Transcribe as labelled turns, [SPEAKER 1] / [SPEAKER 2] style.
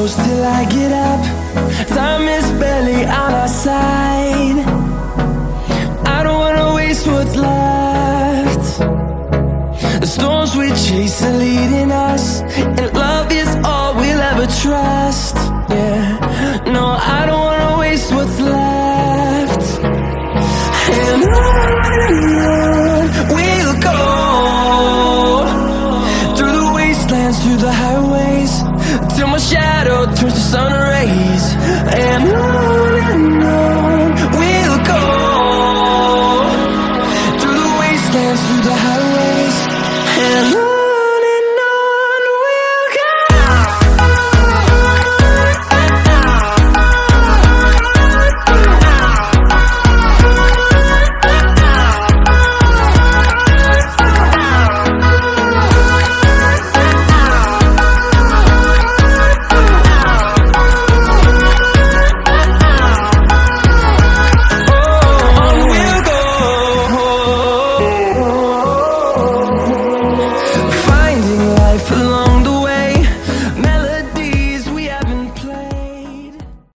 [SPEAKER 1] close till I get up. Time is barely on our side. I don't wanna waste what's left. The storms we chase are leading us, and love is all we'll ever trust. Yeah, no, I don't wanna waste what's left. And on we'll go, through the wastelands, through the highways, till my shadow turns to sun